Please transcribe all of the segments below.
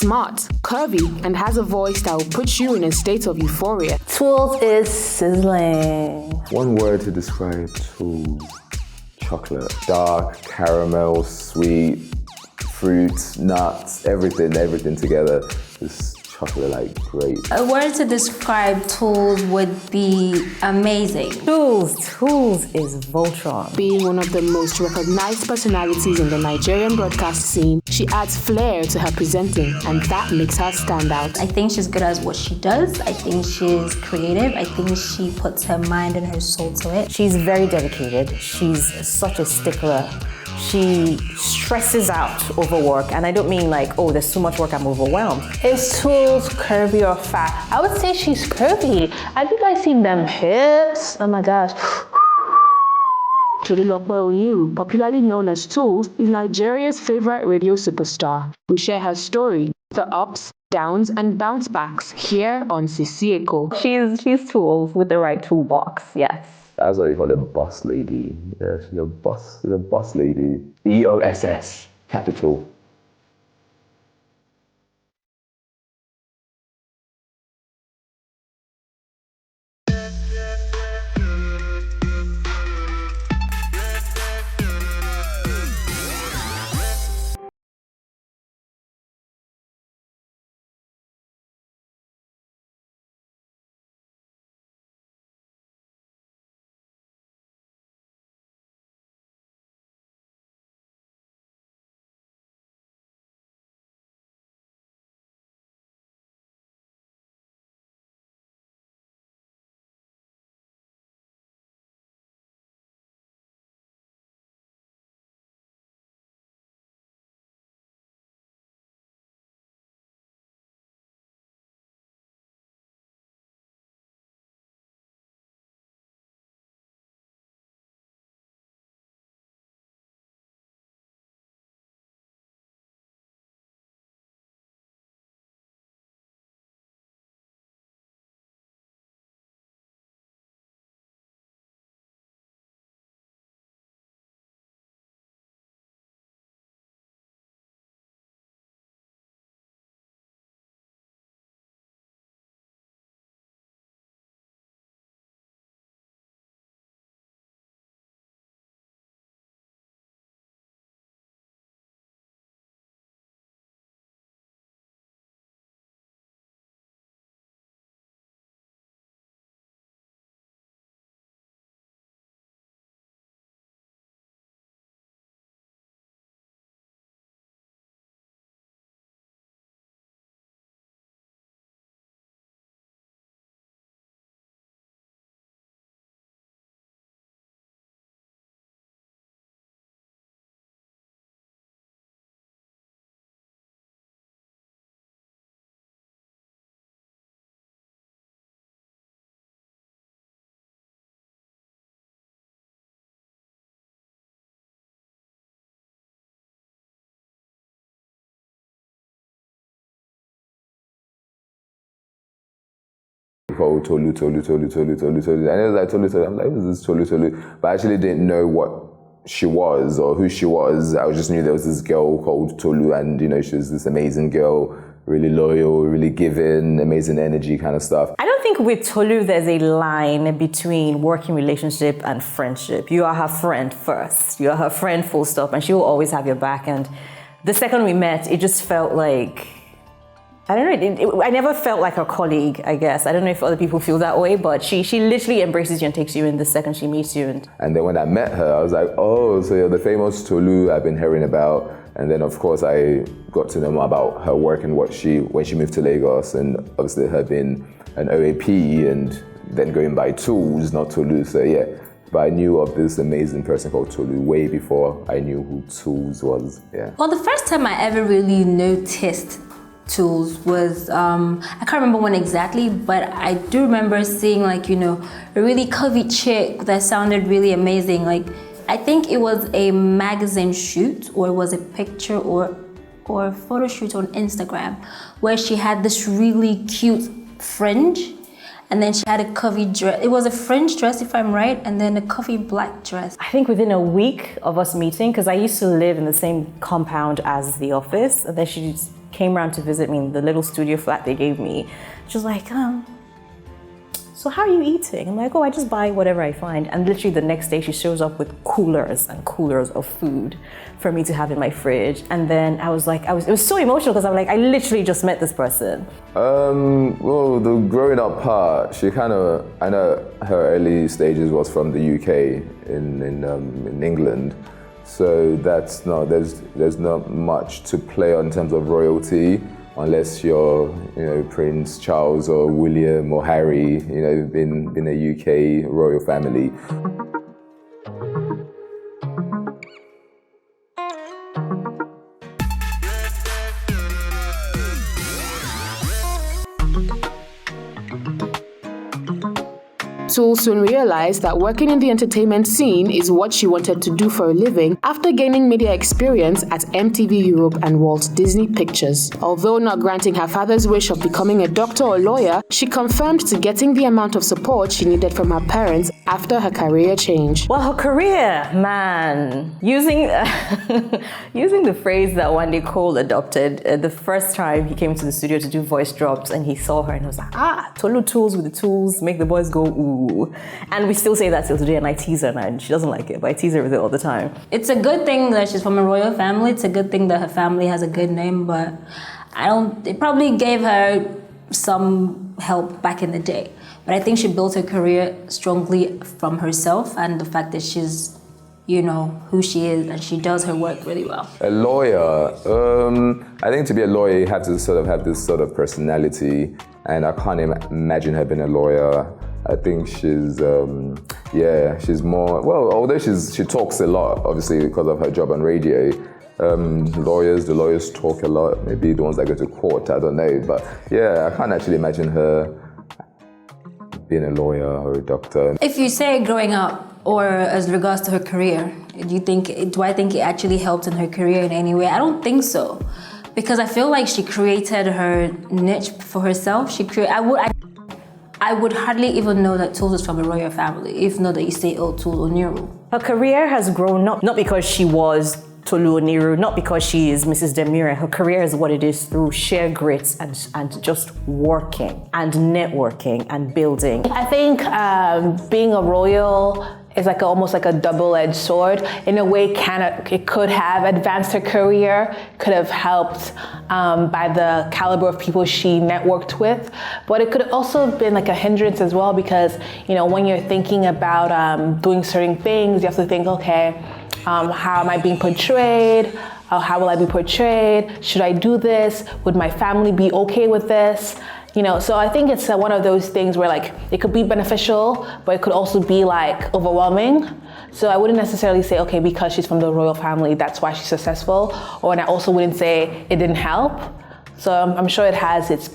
smart, curvy, and has a voice that will put you in a state of euphoria. Toolz is sizzling. One word to describe Toolz: chocolate. Dark, caramel, sweet, fruits, nuts, everything together. Just chocolate, like, great. A word to describe Toolz would be amazing. Toolz is Voltron. Being one of the most recognized personalities in the Nigerian broadcast scene, she adds flair to her presenting, and that makes her stand out. I think she's good at what she does. I think she's creative. I think she puts her mind and her soul to it. She's very dedicated. She's such a stickler. She stresses out over work, and I don't mean like, oh, there's too much work, I'm overwhelmed. Is Toolz curvy or fat? I would say she's curvy. I think I seen them hips. Oh my gosh. Oniru, popularly known as Toolz, is Nigeria's favorite radio superstar. We share her story, the ups, downs, and bounce backs here on Sisi. She's Toolz with the right toolbox, yes. That's what you call a boss lady. Yeah, she's a boss lady. EOSS, capital. Called Tolu. And it was like Tolu. I'm like, who's this Tolu? But I actually didn't know what she was or who she was. I just knew there was this girl called Tolu, and she was this amazing girl, really loyal, really giving, amazing energy kind of stuff. I don't think with Tolu there's a line between working relationship and friendship. You are her friend first. You are her friend full stop, and she will always have your back. And the second we met, it just felt like, I don't know, I never felt like a colleague, I guess. I don't know if other people feel that way, but she literally embraces you and takes you in the second she meets you. And then when I met her, I was like, oh, so you're the famous Tolu I've been hearing about. And then, of course, I got to know more about her work and when she moved to Lagos, and obviously her being an OAP and then going by Toolz, not Tolu. So yeah, but I knew of this amazing person called Tolu way before I knew who Toolz was. Yeah. Well, the first time I ever really noticed Toolz was, I can't remember when exactly, but I do remember seeing a really curvy chick that sounded really amazing. I think it was a magazine shoot, or it was a picture or a photo shoot on Instagram, where she had this really cute fringe, and then she had a curvy dress. It was a fringe dress, if I'm right, and then a curvy black dress. I think within a week of us meeting, because I used to live in the same compound as the office, and then she came around to visit me in the little studio flat they gave me. She was like, so how are you eating? I'm like, oh, I just buy whatever I find. And literally the next day she shows up with coolers and coolers of food for me to have in my fridge. And then I was like, it was so emotional because I'm like, I literally just met this person. Well, the growing up part, I know her early stages was from the UK in England. So there's not much to play on in terms of royalty, unless you're, Prince Charles or William or Harry, in a UK royal family. Toolz soon realized that working in the entertainment scene is what she wanted to do for a living after gaining media experience at MTV Europe and Walt Disney Pictures. Although not granting her father's wish of becoming a doctor or lawyer, she confirmed to getting the amount of support she needed from her parents after her career change. Well, her career, man, using the phrase that Wande Cole adopted, the first time he came to the studio to do voice drops and he saw her and he was like, Tolu Toolz with the tools, make the boys go ooh. And we still say that till today, and I tease her now, and she doesn't like it, but I tease her with it all the time. It's a good thing that she's from a royal family. It's a good thing that her family has a good name, but it probably gave her some help back in the day. But I think she built her career strongly from herself and the fact that she's, who she is, and she does her work really well. A lawyer, I think to be a lawyer, you have to sort of have this sort of personality, and I can't imagine her being a lawyer. I think she's more, well, although she talks a lot, obviously because of her job on radio. The lawyers talk a lot, maybe the ones that go to court, I don't know. But yeah, I can't actually imagine her being a lawyer or a doctor. If you say growing up, or as regards to her career, do I think it actually helped in her career in any way? I don't think so. Because I feel like she created her niche for herself. I would hardly even know that Toolz is from a royal family, if not that you say, oh, Toolz Oniru. Her career has grown not because she was Tolu Oniru, not because she is Mrs. Demire. Her career is what it is through sheer grit and just working and networking and building. I think being a royal is almost like a double-edged sword. In a way, it could have advanced her career, could have helped by the caliber of people she networked with, but it could also have been a hindrance as well because, when you're thinking about doing certain things, you have to think, okay, how am I being portrayed? How will I be portrayed? Should I do this? Would my family be okay with this? So I think it's one of those things where it could be beneficial, but it could also be overwhelming. So I wouldn't necessarily say, okay, because she's from the royal family, that's why she's successful. And I also wouldn't say it didn't help. So I'm sure it has its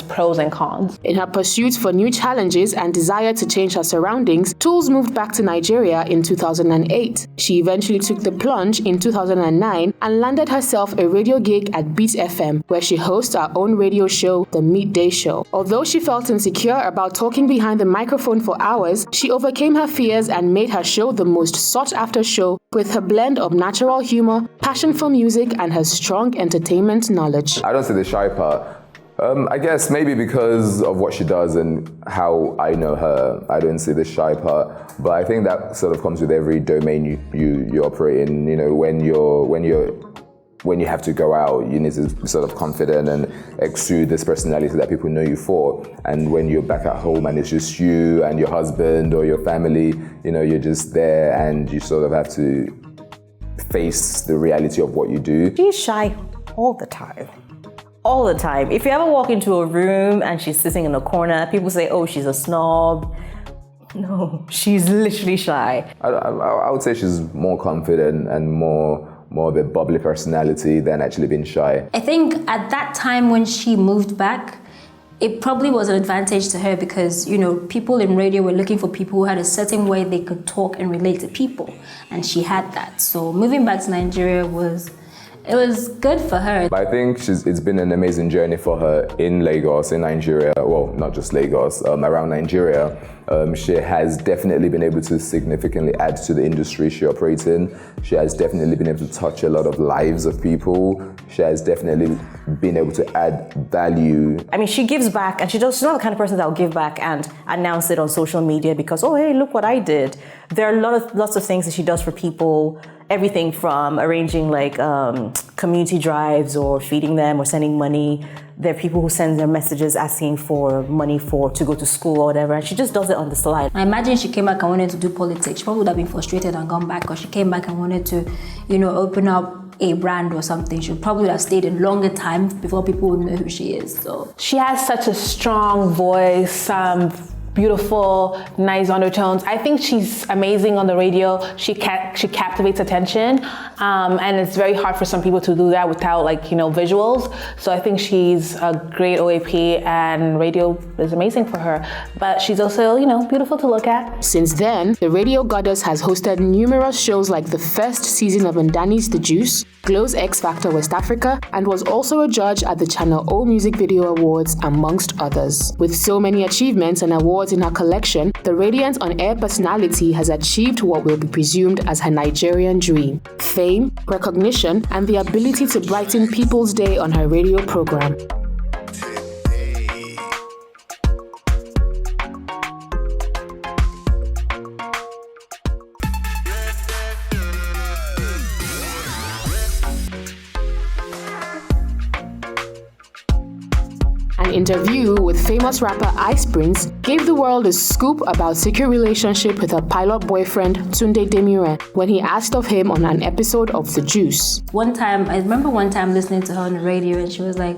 pros and cons. In her pursuit for new challenges and desire to change her surroundings, Toolz moved back to Nigeria in 2008. She eventually took the plunge in 2009 and landed herself a radio gig at Beat FM, where she hosts her own radio show, The Midday Show. Although she felt insecure about talking behind the microphone for hours, she overcame her fears and made her show the most sought-after show with her blend of natural humor, passion for music, and her strong entertainment knowledge. I don't see the shy part. I guess maybe because of what she does and how I know her, I don't see the shy part. But I think that sort of comes with every domain you operate in. When you have to go out, you need to be sort of confident and exude this personality that people know you for. And when you're back at home and it's just you and your husband or your family, you're just there and you sort of have to face the reality of what you do. She's shy all the time. All the time. If you ever walk into a room and she's sitting in a corner, people say, oh, she's a snob. No, she's literally shy. I would say she's more confident and more of a bubbly personality than actually being shy. I think at that time when she moved back, it probably was an advantage to her because, people in radio were looking for people who had a certain way they could talk and relate to people. And she had that. So moving back to Nigeria was it was good for her. But I think it's been an amazing journey for her in Lagos, in Nigeria. Well, not just Lagos, around Nigeria. She has definitely been able to significantly add to the industry she operates in. She has definitely been able to touch a lot of lives of people. She has definitely been able to add value. I mean, she gives back, and she's not the kind of person that will give back and announce it on social media because, oh, hey, look what I did. There are lots of things that she does for people. Everything from arranging like community drives or feeding them or sending money. There are people who send their messages asking for money to go to school or whatever, and she just does it on the slide. I imagine she came back and wanted to do politics. She probably would have been frustrated and gone back, because she came back and wanted to, open up a brand or something. She probably would have stayed a longer time before people would know who she is. So she has such a strong voice, beautiful, nice undertones. I think she's amazing on the radio. She captivates attention, and it's very hard for some people to do that without visuals. So I think she's a great OAP, and radio is amazing for her. But she's also, beautiful to look at. Since then, the radio goddess has hosted numerous shows like the first season of Ndani's The Juice, Glow's X Factor West Africa, and was also a judge at the Channel O Music Video Awards, amongst others. With so many achievements and awards in her collection, the radiant on-air personality has achieved what will be presumed as her Nigerian dream: fame, recognition, and the ability to brighten people's day on her radio program. An interview with famous rapper Ice Prince gave the world a scoop about secret relationship with her pilot boyfriend Tunde Demure when he asked of him on an episode of The Juice. I remember one time listening to her on the radio, and she was like,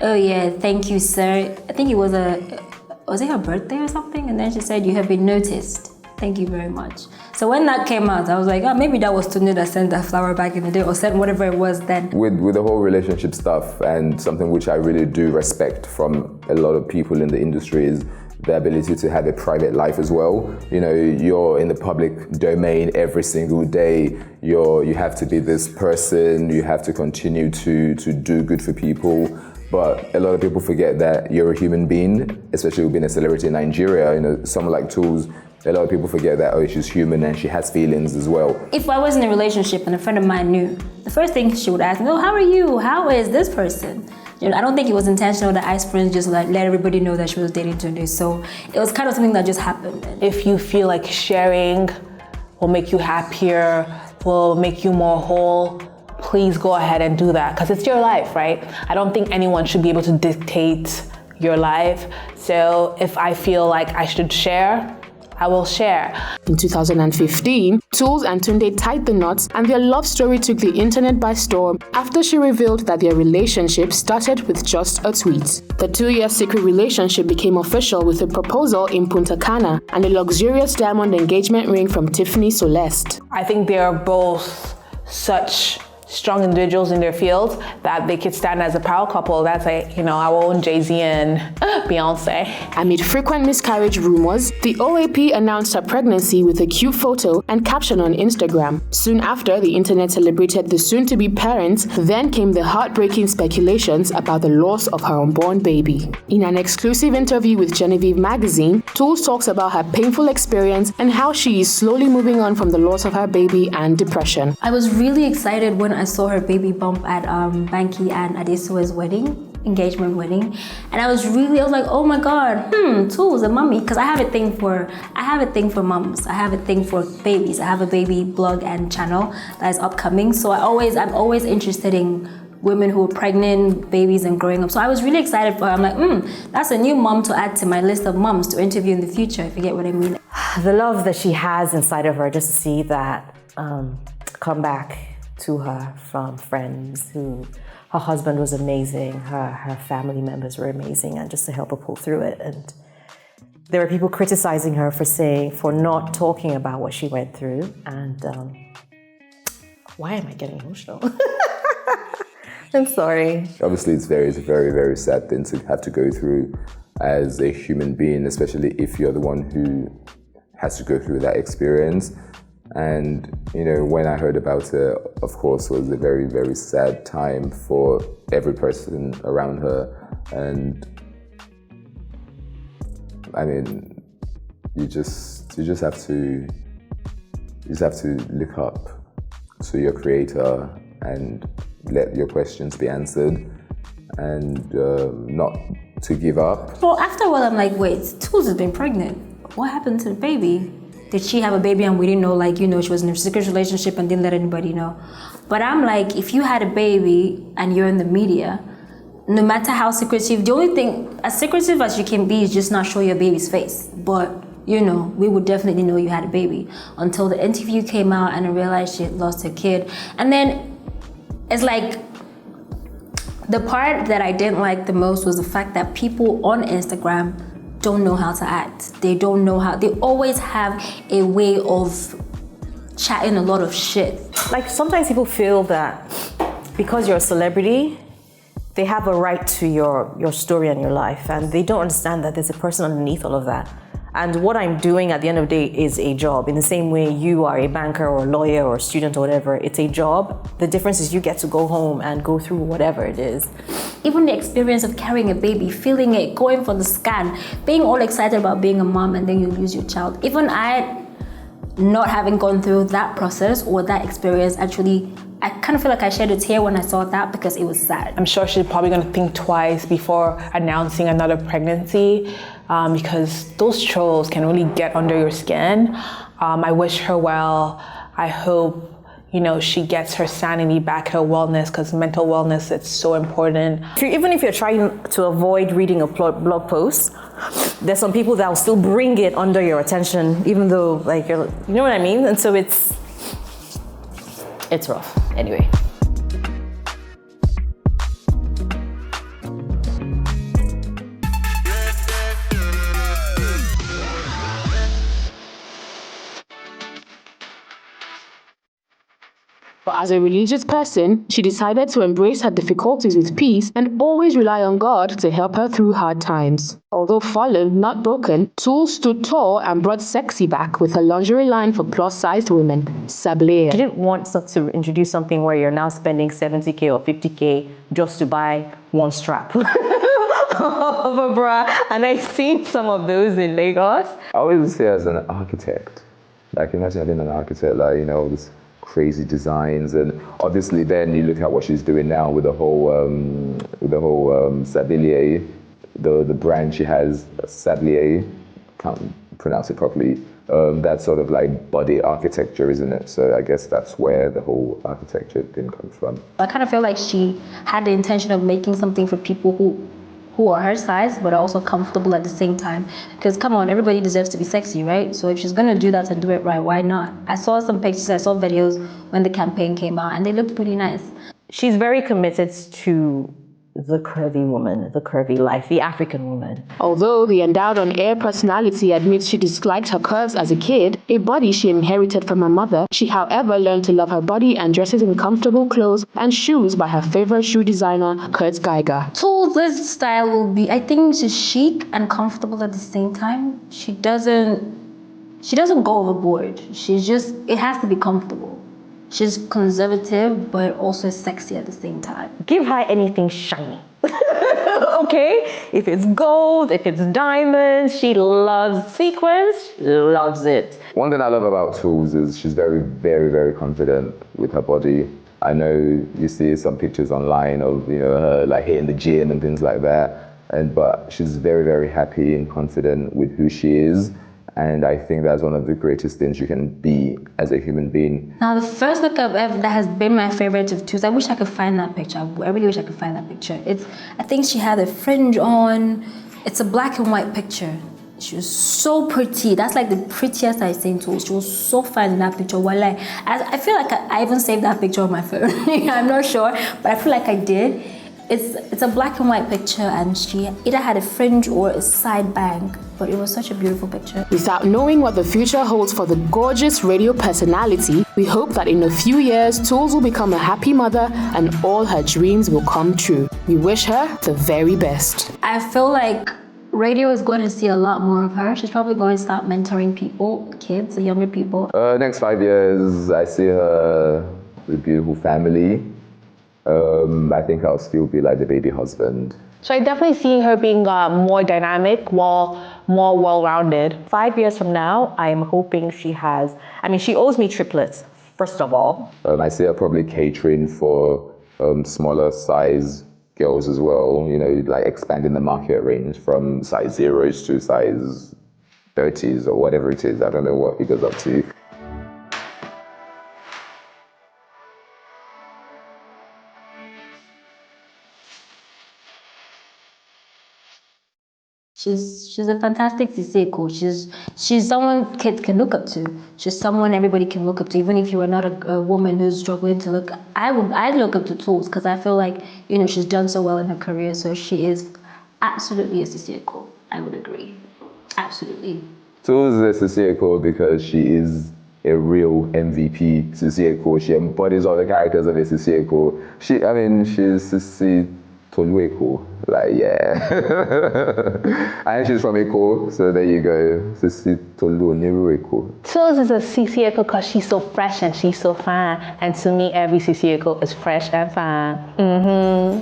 "Oh yeah, thank you, sir." I think was it her birthday or something? And then she said, "You have been noticed. Thank you very much." So when that came out, I was like, oh, maybe that was Tunde that sent that flower back in the day, or sent whatever it was then. With the whole relationship stuff, and something which I really do respect from a lot of people in the industry, is the ability to have a private life as well. You're in the public domain every single day. You have to be this person. You have to continue to do good for people. But a lot of people forget that you're a human being, especially being a celebrity in Nigeria. Someone like Toolz, a lot of people forget that, she's human and she has feelings as well. If I was in a relationship and a friend of mine knew, the first thing she would ask me, how are you? How is this person? I don't think it was intentional that Ice Prince just let everybody know that she was dating Tunde. So it was kind of something that just happened. If you feel like sharing will make you happier, will make you more whole, please go ahead and do that, because it's your life, right? I don't think anyone should be able to dictate your life. So if I feel like I should share, I will share. In 2015, Toolz and Tunde tied the knots, and their love story took the internet by storm after she revealed that their relationship started with just a tweet. The 2-year secret relationship became official with a proposal in Punta Cana and a luxurious diamond engagement ring from Tiffany Soleste. I think they are both such strong individuals in their fields that they could stand as a power couple. That's our own Jay-Z and Beyonce. Amid frequent miscarriage rumors, the OAP announced her pregnancy with a cute photo and caption on Instagram. Soon after, the internet celebrated the soon-to-be parent. Then came the heartbreaking speculations about the loss of her unborn baby. In an exclusive interview with Genevieve magazine, Toolz talks about her painful experience and how she is slowly moving on from the loss of her baby and depression. I was really excited when I saw her baby bump at Banky and Adesuwa's engagement wedding, and I was like, oh my god, Toolz, a mommy, because I have a thing for moms. I have a thing for babies. I have a baby blog and channel that is upcoming, so I'm always interested in women who are pregnant, babies, and growing up. So I was really excited for her. I'm like, that's a new mom to add to my list of moms to interview in the future, if you get what I mean. The love that she has inside of her, just to see that come back to her from friends who, her husband was amazing, her family members were amazing, and just to help her pull through it. And there were people criticizing her for not talking about what she went through. And why am I getting emotional? I'm sorry. Obviously, it's a very, very sad thing to have to go through as a human being, especially if you're the one who has to go through that experience. And, when I heard about it, of course, it was a very, very sad time for every person around her. And I mean, you just have to look up to your creator and let your questions be answered, and not to give up. Well, after a while, I'm like, wait, Toolz has been pregnant. What happened to the baby? Did she have a baby and we didn't know, she was in a secret relationship and didn't let anybody know? But I'm like, if you had a baby and you're in the media, no matter how secretive, the only thing, as secretive as you can be, is just not show your baby's face. But, we would definitely know you had a baby until the interview came out and I realized she had lost her kid. And then it's like, the part that I didn't like the most was the fact that people on Instagram don't know how to act. They don't know how, they always have a way of chatting a lot of shit. Like sometimes people feel that because you're a celebrity, they have a right to your story and your life, and they don't understand that there's a person underneath all of that. And what I'm doing at the end of the day is a job. In the same way you are a banker or a lawyer or a student or whatever, it's a job. The difference is you get to go home and go through whatever it is. Even the experience of carrying a baby, feeling it, going for the scan, being all excited about being a mom and then you lose your child. Even I, not having gone through that process or that experience, actually, I kind of feel like I shed a tear when I saw that because it was sad. I'm sure she's probably going to think twice before announcing another pregnancy, because those trolls can really get under your skin. I wish her well. I hope, she gets her sanity back, her wellness, because mental wellness, it's so important. Even if you're trying to avoid reading a blog post, there's some people that will still bring it under your attention, even though, you know what I mean? And so it's rough. Anyway. But as a religious person, she decided to embrace her difficulties with peace and always rely on God to help her through hard times. Although fallen, not broken, Toolz stood tall and brought sexy back with her lingerie line for plus-sized women, Sablé. I didn't want to introduce something where you're now spending 70K or 50K just to buy one strap of a bra, and I've seen some of those in Lagos. I always say as an architect, imagine having an architect, this crazy designs, and obviously then you look at what she's doing now with the whole Sablier, the brand she has, Sablier, can't pronounce it properly. That sort of body architecture, isn't it? So I guess that's where the whole architecture thing comes from. I kind of feel like she had the intention of making something for people who are her size, but are also comfortable at the same time. Because come on, everybody deserves to be sexy, right? So if she's gonna do that and do it right, why not? I saw some pictures, I saw videos when the campaign came out, and they looked pretty nice. She's very committed to the curvy woman, the curvy life, the African woman. Although the endowed on-air personality admits she disliked her curves as a kid, a body she inherited from her mother, she however learned to love her body and dresses in comfortable clothes and shoes by her favorite shoe designer, Kurt Geiger. Toolz's style will be, I think she's chic and comfortable at the same time. She doesn't go overboard. It has to be comfortable. She's conservative, but also sexy at the same time. Give her anything shiny. Okay? If it's gold, if it's diamonds, she loves sequins, she loves it. One thing I love about Toolz is she's very, very, very confident with her body. I know you see some pictures online of her hitting the gym and things like that, but she's very, very happy and confident with who she is. And I think that's one of the greatest things you can be as a human being. Now, the first look I've ever that has been my favorite of Toolz, I wish I could find that picture. I really wish I could find that picture. I think she had a fringe on. It's a black and white picture. She was so pretty. That's the prettiest I've seen Toolz. She was so fine in that picture. I feel like I even saved that picture on my phone. I'm not sure, but I feel like I did. It's a black and white picture, and she either had a fringe or a side bang, but it was such a beautiful picture. Without knowing what the future holds for the gorgeous radio personality, we hope that in a few years, Toolz will become a happy mother and all her dreams will come true. We wish her the very best. I feel like radio is going to see a lot more of her. She's probably going to start mentoring people, kids, younger people. Next 5 years, I see her with a beautiful family. I think I'll still be like the baby husband. So I definitely see her being more dynamic, more well-rounded. 5 years from now, I'm hoping she owes me triplets, first of all. I see her probably catering for smaller size girls as well, you know, like expanding the market range from size 0s to size 30s or whatever it is. I don't know what he goes up to. She's a fantastic Sisi coach. She's someone kids can look up to. She's someone everybody can look up to. Even if you are not a woman who's struggling to look, I'd look up to Toolz because I feel like, you know, she's done so well in her career. So she is absolutely a Sisi coach. I would agree. Absolutely. Toolz is a Sisi coach because she is a real MVP Sisi coach. She embodies all the characters of a Sisi coach. She's Sisi Tolueko. Like, yeah. And she's from Eko, so there you go. Sisi Oniru Eko. Toolz is a Sisi Echo because she's so fresh and she's so fine. And to me, every Sisi Echo is fresh and fine.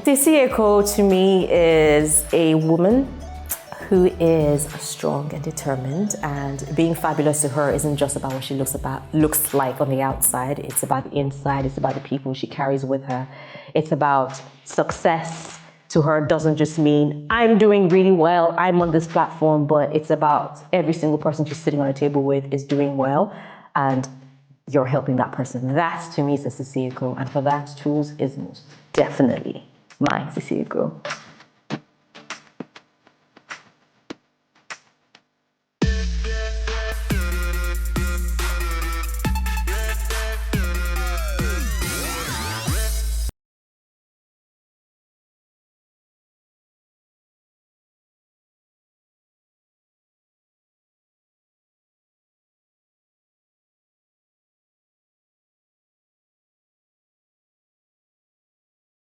Sisi Echo to me is a woman who is strong and determined, and being fabulous to her isn't just about what she looks like on the outside. It's about the inside. It's about the people she carries with her. It's about success. To her doesn't just mean I'm doing really well, I'm on this platform, but it's about every single person she's sitting on a table with is doing well, and you're helping that person. That to me is a Sisi Echo, and for that, Toolz is most definitely my Sisi Echo.